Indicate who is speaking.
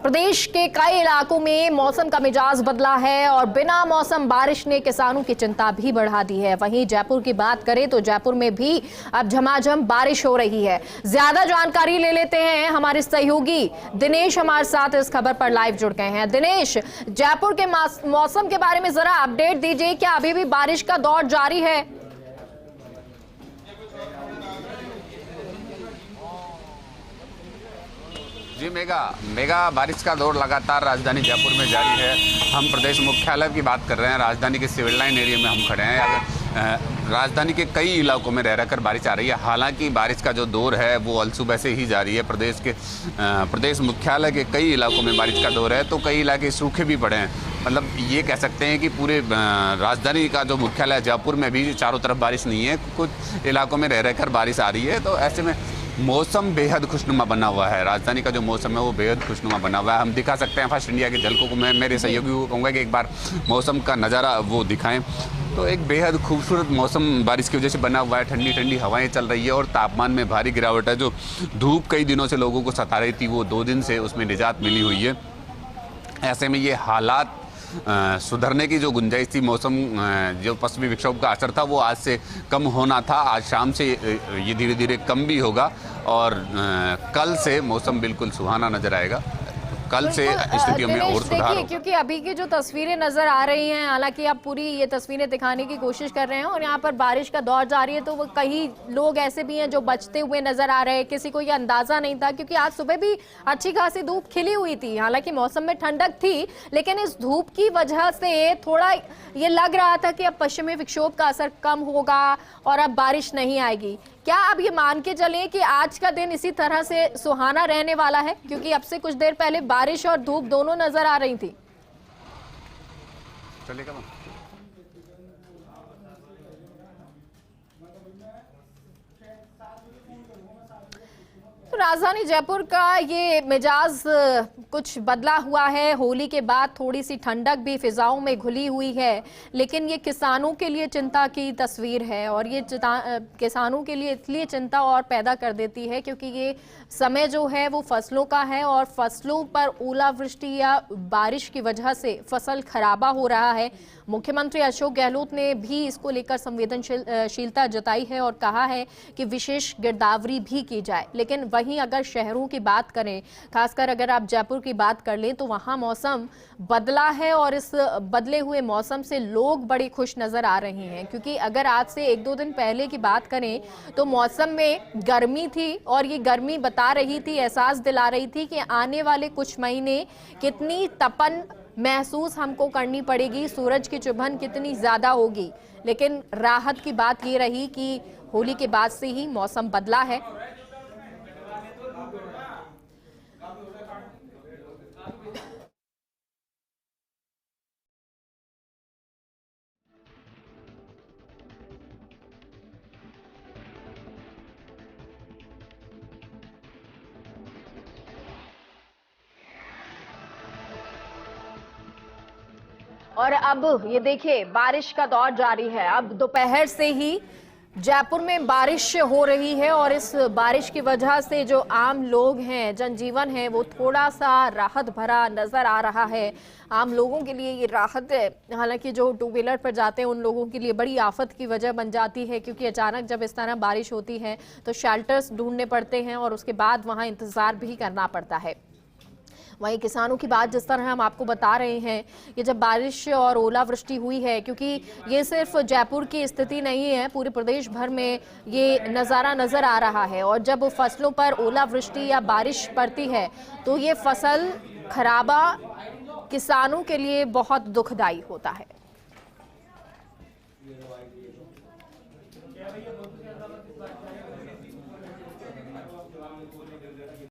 Speaker 1: प्रदेश के कई इलाकों में मौसम का मिजाज बदला है और बिना मौसम बारिश ने किसानों की चिंता भी बढ़ा दी है। वहीं जयपुर की बात करें तो जयपुर में भी अब झमाझम बारिश हो रही है। ज्यादा जानकारी ले लेते हैं, हमारे सहयोगी दिनेश हमारे साथ इस खबर पर लाइव जुड़ गए हैं। दिनेश, जयपुर के मौसम के बारे में जरा अपडेट दीजिए, क्या अभी भी बारिश का दौर जारी है?
Speaker 2: जी मेगा बारिश का दौर लगातार राजधानी जयपुर में जारी है। हम प्रदेश मुख्यालय की बात कर रहे हैं। राजधानी के सिविल लाइन एरिया में हम खड़े हैं। राजधानी के कई इलाकों में रह रहकर बारिश आ रही है। हालांकि बारिश का जो दौर है वो अलसुबह से ही जारी है। प्रदेश मुख्यालय के कई इलाकों में बारिश का दौर है, तो कई इलाके सूखे भी पड़े हैं। मतलब ये कह सकते हैं कि पूरे राजधानी का जो मुख्यालय जयपुर में भी चारों तरफ बारिश नहीं है, कुछ इलाकों में रह रहकर बारिश आ रही है। तो ऐसे में मौसम बेहद खुशनुमा बना हुआ है। राजधानी का जो मौसम है वो बेहद खुशनुमा बना हुआ है। हम दिखा सकते हैं फर्स्ट इंडिया के झलकों को। मैं मेरे सहयोगियों को कहूँगा कि एक बार मौसम का नज़ारा वो दिखाएं। तो एक बेहद खूबसूरत मौसम बारिश की वजह से बना हुआ है। ठंडी ठंडी हवाएं चल रही है और तापमान में भारी गिरावट है। जो धूप कई दिनों से लोगों को सता रही थी, वो 2 दिन से उसमें निजात मिली हुई है। ऐसे में ये हालात सुधरने की जो गुंजाइश थी, मौसम जो पश्चिमी विक्षोभ का असर था वो आज से कम होना था। आज शाम से ये धीरे धीरे कम भी होगा और कल से मौसम बिल्कुल सुहाना नजर आएगा। कल से स्थितियों में और सुधार होगा।
Speaker 1: क्योंकि अभी की जो तस्वीरें नजर आ रही हैं, हालांकि आप पूरी ये तस्वीरें दिखाने की कोशिश कर रहे हैं और यहाँ पर बारिश का दौर जारी है, तो वो कई लोग ऐसे भी हैं जो बचते हुए नजर आ रहे हैं। किसी को ये अंदाजा नहीं था, क्योंकि आज सुबह भी अच्छी खासी धूप खिली हुई थी। हालांकि मौसम में ठंडक थी, लेकिन इस धूप की वजह से थोड़ा ये लग रहा था कि अब पश्चिमी विक्षोभ का असर कम होगा और अब बारिश नहीं आएगी। क्या अब ये मान के चलें कि आज का दिन इसी तरह से सुहाना रहने वाला है? क्योंकि अब से कुछ देर पहले बारिश और धूप दोनों नजर आ रही थी।
Speaker 2: चलेगा ना?
Speaker 1: तो राजधानी जयपुर का ये मिजाज कुछ बदला हुआ है। होली के बाद थोड़ी सी ठंडक भी फिजाओं में घुली हुई है, लेकिन ये किसानों के लिए चिंता की तस्वीर है और ये किसानों के लिए इसलिए चिंता और पैदा कर देती है क्योंकि ये समय जो है वो फसलों का है और फसलों पर ओलावृष्टि या बारिश की वजह से फसल खराबा हो रहा है। मुख्यमंत्री अशोक गहलोत ने भी इसको लेकर संवेदनशीलता जताई है और कहा है कि विशेष गिरदावरी भी की जाए। लेकिन वहीं अगर शहरों की बात करें, खासकर अगर आप जयपुर की बात कर लें, तो वहां मौसम बदला है और इस बदले हुए मौसम से लोग बड़े खुश नजर आ रहे हैं। क्योंकि अगर आज से 1-2 दिन पहले की बात करें तो मौसम में गर्मी थी और ये गर्मी बता रही थी, एहसास दिला रही थी कि आने वाले कुछ महीने कितनी तपन महसूस हमको करनी पड़ेगी, सूरज की चुभन कितनी ज्यादा होगी। लेकिन राहत की बात ये रही कि होली के बाद से ही मौसम बदला है। और अब ये देखिए, बारिश का दौर जारी है। अब दोपहर से ही जयपुर में बारिश हो रही है और इस बारिश की वजह से जो आम लोग हैं, जनजीवन है, वो थोड़ा सा राहत भरा नजर आ रहा है। आम लोगों के लिए ये राहत है। हालांकि जो 2 व्हीलर पर जाते हैं उन लोगों के लिए बड़ी आफत की वजह बन जाती है, क्योंकि अचानक जब इस तरह बारिश होती है तो शेल्टर्स ढूंढने पड़ते हैं और उसके बाद वहां इंतजार भी करना पड़ता है। वहीं किसानों की बात जिस तरह हम आपको बता रहे हैं, ये जब बारिश और ओलावृष्टि हुई है, क्योंकि ये सिर्फ जयपुर की स्थिति नहीं है, पूरे प्रदेश भर में ये नज़ारा नज़र आ रहा है। और जब फसलों पर ओलावृष्टि या बारिश पड़ती है तो ये फसल खराबा किसानों के लिए बहुत दुखदाई होता है।